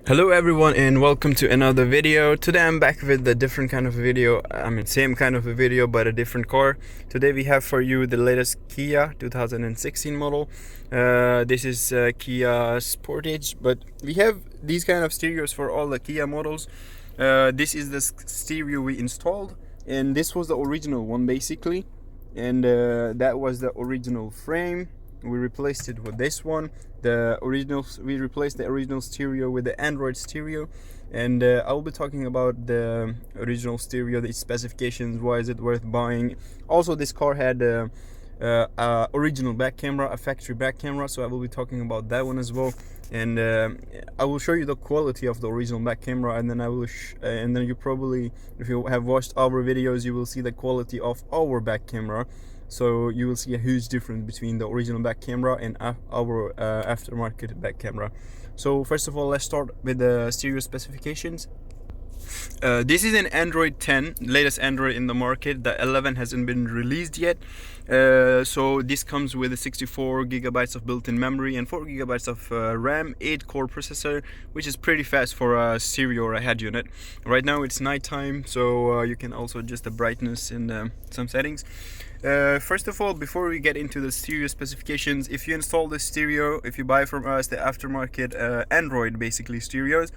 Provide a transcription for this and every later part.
Hello everyone and welcome to another video. Today I'm back with a different kind of a video. Same kind of a video but a different car. Today we have for you the latest Kia 2016 model. This is Kia Sportage, but we have these kind of stereos for all the Kia models. This is the stereo we installed, and this was the original one basically, and that was the original frame. We replaced it with this one. We replaced the original stereo with the Android stereo, and I will be talking about the original stereo, the specifications, why is it worth buying. Also, this car had original back camera, a factory back camera, so I will be talking about that one as well. And I will show you the quality of the original back camera, and then and then you probably, if you have watched our videos, you will see the quality of our back camera. So you will see a huge difference between the original back camera and our aftermarket back camera. So first of all, let's start with the stereo specifications. This is an Android 10, latest Android in the market. The 11 hasn't been released yet. So this comes with a 64 gigabytes of built-in memory and 4 gigabytes of RAM, 8-core processor, which is pretty fast for a stereo or a head unit. Right now it's nighttime, so you can also adjust the brightness in some settings. First of all, before we get into the stereo specifications, if you install the stereo, if you buy from us the aftermarket Android basically stereos,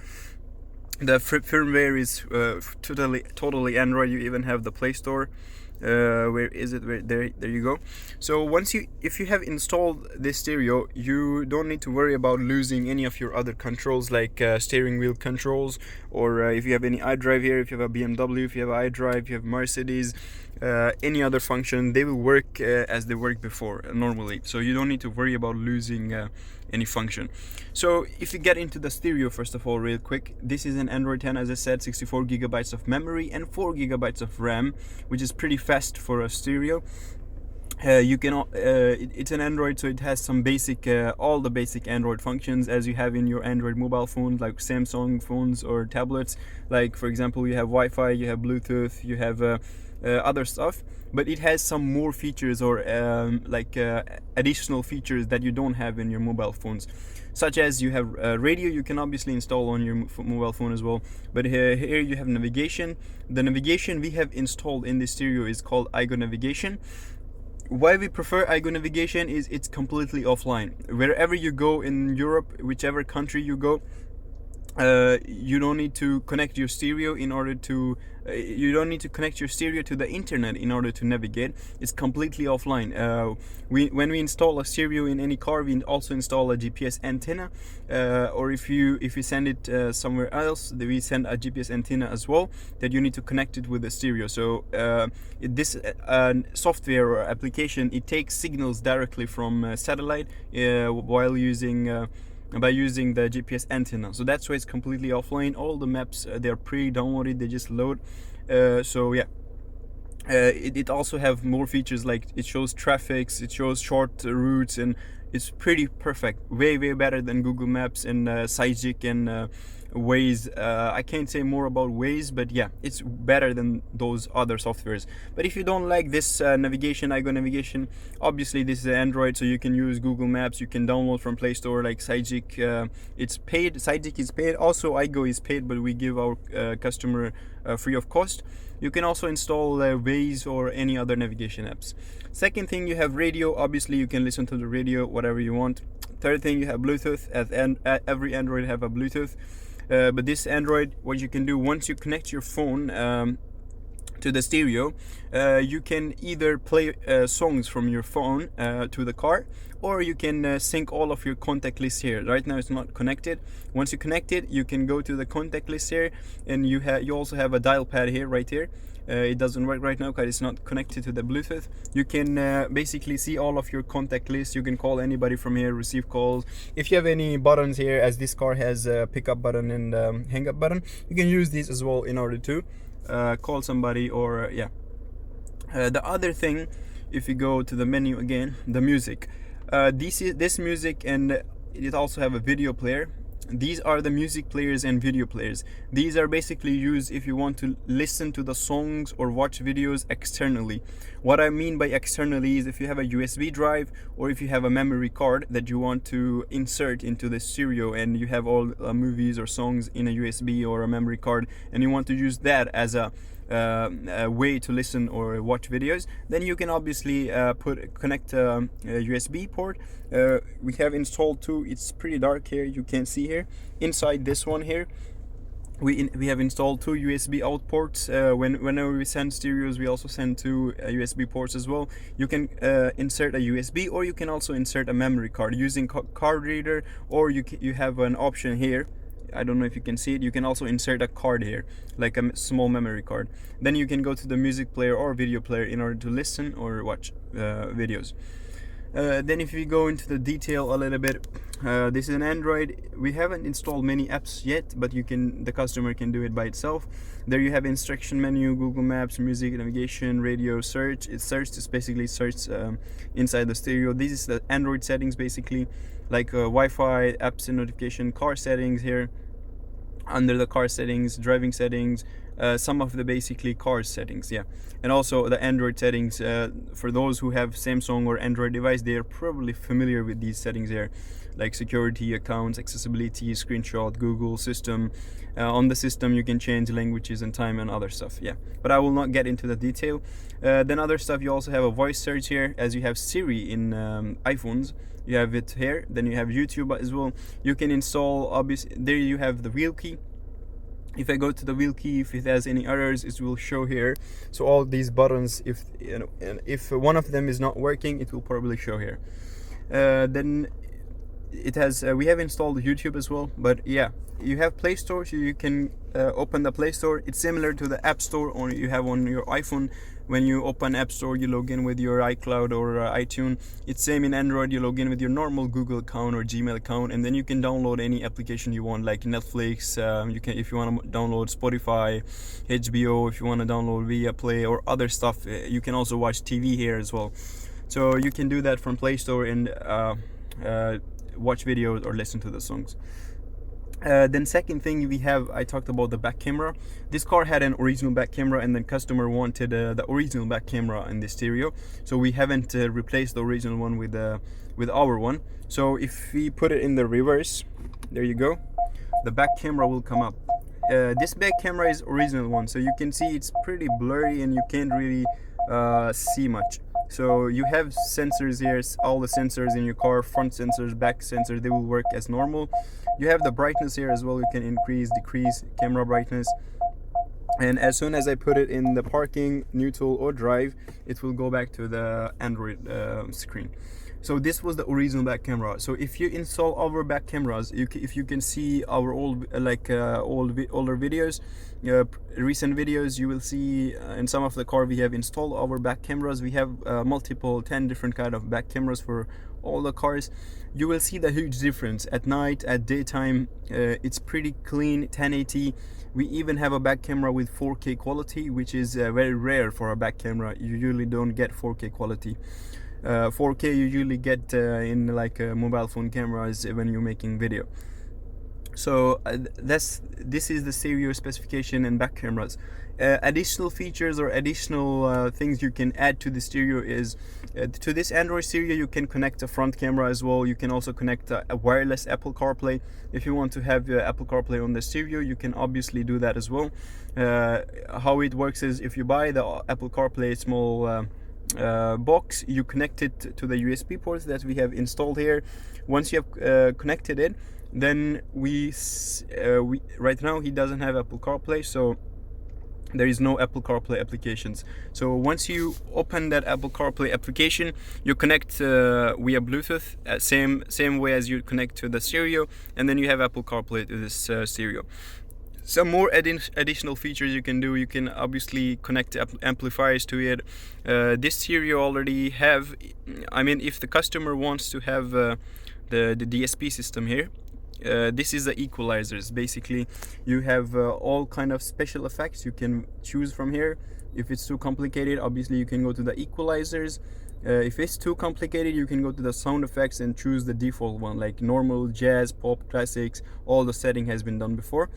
the firmware is totally Android. You even have the Play Store. Where is it? There you go. So if you have installed this stereo, you don't need to worry about losing any of your other controls, like steering wheel controls, or if you have any iDrive here, if you have a BMW, if you have iDrive, if you have Mercedes, any other function, they will work as they worked before normally. So you don't need to worry about losing any function. So if you get into the stereo, first of all, real quick, this is an Android 10, as I said, 64 gigabytes of memory and 4 gigabytes of RAM, which is pretty fast for a stereo. It's an Android, so it has some basic all the basic Android functions as you have in your Android mobile phone, like Samsung phones or tablets. Like, for example, you have Wi-Fi, you have Bluetooth, you have other stuff, but it has some more features, or additional features that you don't have in your mobile phones, such as you have radio. You can obviously install on your mobile phone as well, but here you have navigation. The navigation we have installed in this stereo is called iGo Navigation. Why we prefer iGo Navigation is it's completely offline. Wherever you go in Europe, whichever country you go, you don't need to connect your stereo in order to you don't need to connect your stereo to the internet in order to navigate. It's completely offline. When we install a stereo in any car, we also install a GPS antenna, or if you send it somewhere else, we send a GPS antenna as well, that you need to connect it with the stereo. So this software or application, it takes signals directly from satellite while using by using the GPS antenna. So that's why it's completely offline. All the maps, they're pre-downloaded, they just load. So yeah, it also have more features, like it shows traffics, it shows short routes, and it's pretty perfect. Way better than Google Maps and Ceed and Waze. I can't say more about Waze, but yeah, it's better than those other softwares. But if you don't like this navigation, iGo Navigation, obviously this is Android, so you can use Google Maps. You can download from Play Store, like Ceed. It's paid. Ceed is paid. Also iGo is paid, but we give our customer free of cost. You can also install Waze or any other navigation apps. Second thing, you have radio. Obviously you can listen to the radio whatever you want. Third thing, you have Bluetooth. Every Android have a Bluetooth. But this Android, what you can do, once you connect your phone to the stereo, you can either play songs from your phone to the car, or you can sync all of your contact list here. Right now it's not connected. Once you connect it, you can go to the contact list here, and you also have a dial pad here, right here. It doesn't work right now because it's not connected to the Bluetooth. You can basically see all of your contact list. You can call anybody from here, receive calls. If you have any buttons here, as this car has a pickup button and hang up button, you can use these as well in order to call somebody, or yeah. The other thing, if you go to the menu again, the music. This music, and it also have a video player. these are the music players and video players. These are basically used if you want to listen to the songs or watch videos externally. What I mean by externally is if you have a USB drive or if you have a memory card that you want to insert into the stereo, and you have all movies or songs in a USB or a memory card, and you want to use that as a way to listen or watch videos, then you can obviously connect a USB port. We have installed two. It's pretty dark here, you can see here inside this one here. We have installed two USB out ports. Whenever we send stereos, we also send two USB ports as well. You can insert a USB, or you can also insert a memory card using card reader, or you have an option here. I don't know if you can see it. You can also insert a card here, like a small memory card. Then you can go to the music player or video player in order to listen or watch videos. Then if we go into the detail a little bit, this is an Android. We haven't installed many apps yet, but the customer can do it by itself. There you have instruction menu, Google Maps, music, navigation, radio, search. It searches, basically search inside the stereo. This is the Android settings, basically, like Wi-Fi, apps and notification, car settings here. Under the car settings, driving settings, some of the basically car settings, yeah. And also the Android settings. For those who have Samsung or Android device, they are probably familiar with these settings here, like security, accounts, accessibility, screenshot, Google system. On the system you can change languages and time and other stuff, yeah, but I will not get into the detail. Then other stuff, you also have a voice search here, as you have Siri in iPhones. You have it here. Then you have YouTube as well. You can install, obviously there you have the wheel key. If I go to the wheel key, if it has any errors, it will show here. So all these buttons, if one of them is not working, it will probably show here. Then it has we have installed YouTube as well, but yeah, you have Play Store, so you can open the Play Store. It's similar to the App Store you have on your iPhone. When you open App Store, you log in with your iCloud or iTunes. It's same in Android. You log in with your normal Google account or Gmail account, and then you can download any application you want, like Netflix. You can, if you want to download Spotify, HBO. If you want to download Viaplay or other stuff, you can also watch TV here as well. So you can do that from Play Store and watch videos or listen to the songs. Then second thing I talked about the back camera. This car had an original back camera, and then customer wanted the original back camera in the stereo, so we haven't replaced the original one with our one. So if we put it in the reverse, there you go, the back camera will come up. This back camera is original one, so you can see it's pretty blurry and you can't really see much. So you have sensors here, all the sensors in your car, front sensors, back sensors, they will work as normal. You have the brightness here as well. You can increase, decrease camera brightness. And as soon as I put it in the parking, neutral or drive, it will go back to the Android screen. So this was the original back camera. So if you install our back cameras, if you can see our older videos, recent videos, you will see in some of the car we have installed our back cameras. We have multiple 10 different kind of back cameras for all the cars. You will see the huge difference at night, at daytime. It's pretty clean, 1080. We even have a back camera with 4K quality, which is very rare for a back camera. You usually don't get 4K quality. 4K you usually get in like mobile phone cameras when you're making video. So this is the stereo specification and back cameras. Additional features or additional things you can add to the stereo is to this Android stereo you can connect a front camera as well. You can also connect a wireless Apple Carplay. If you want to have Apple Carplay on the stereo, you can obviously do that as well. How it works is if you buy the Apple Carplay small box, you connect it to the USB ports that we have installed here. Once you have connected it, then we right now he doesn't have Apple CarPlay, so there is no Apple CarPlay applications. So once you open that Apple CarPlay application, you connect via Bluetooth, same way as you connect to the stereo, and then you have Apple CarPlay to this stereo. Some more additional features you can do. You can obviously connect amplifiers to it. This stereo already have, I mean, if the customer wants to have the DSP system here, this is the equalizers. Basically, you have all kind of special effects you can choose from here. If it's too complicated, obviously you can go to the equalizers. If it's too complicated, you can go to the sound effects and choose the default one, like normal, jazz, pop, classics. All the setting has been done before,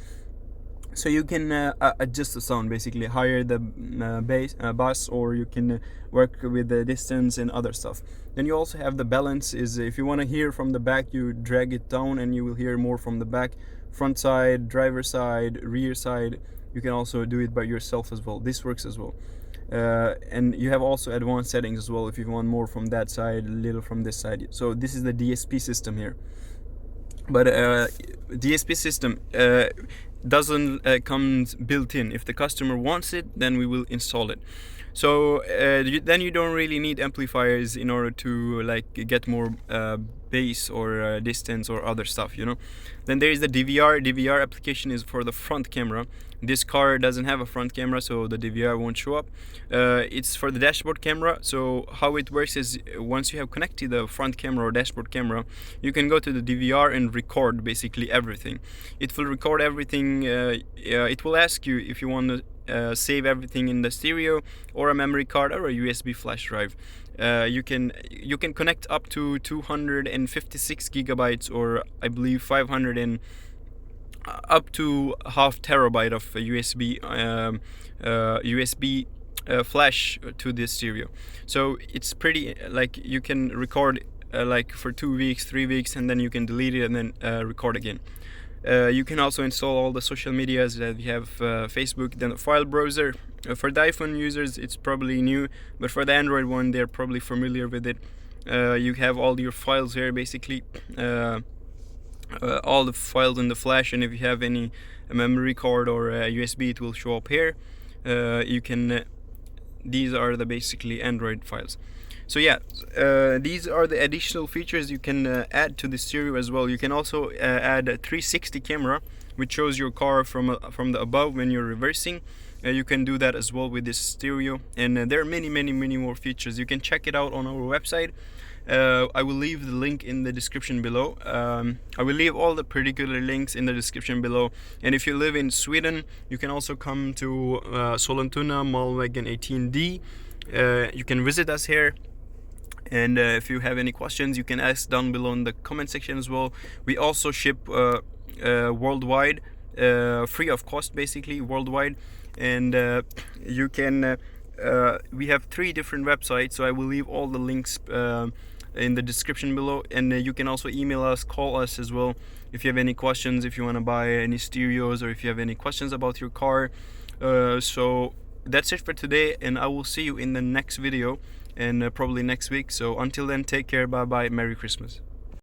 so you can adjust the sound, basically higher the bass, or you can work with the distance and other stuff. Then you also have the balance. Is if you want to hear from the back, you drag it down and you will hear more from the back, front side, driver side, rear side. You can also do it by yourself as well. This works as well. And you have also advanced settings as well if you want more from that side, a little from this side. So this is the DSP system here. But DSP system doesn't come built in. If the customer wants it, then we will install it. So then you don't really need amplifiers in order to like get more bass or distance or other stuff, you know. Then there is the DVR. DVR application is for the front camera. This car doesn't have a front camera, so the DVR won't show up. It's for the dashboard camera. So how it works is once you have connected the front camera or dashboard camera, you can go to the DVR and record basically everything. It will record everything. It will ask you if you want to save everything in the stereo or a memory card or a USB flash drive. You can connect up to 256 gigabytes, or I believe 500 and up to half terabyte of USB flash to this stereo. So it's pretty, like, you can record like for 2 weeks, 3 weeks, and then you can delete it and then record again. You can also install all the social medias that we have, Facebook, then the file browser. For the iPhone users, it's probably new, but for the Android one, they're probably familiar with it. You have all your files here, basically. All the files in the flash, and if you have any memory card or USB, it will show up here. You can these are the basically Android files. So yeah, these are the additional features you can add to the stereo as well. You can also add a 360 camera, which shows your car from the above when you're reversing. You can do that as well with this stereo, and there are many more features. You can check it out on our website. I will leave the link in the description below. I will leave all the particular links in the description below. And if you live in Sweden, you can also come to Sollentuna, Malmvägen 18D. You can visit us here. And if you have any questions, you can ask down below in the comment section as well. We also ship worldwide, free of cost, basically worldwide. And you can we have 3 different websites, so I will leave all the links in the description below. And you can also email us, call us as well if you have any questions, if you want to buy any stereos, or if you have any questions about your car. So that's it for today, and I will see you in the next video, and probably next week. So until then, take care, bye bye, Merry Christmas.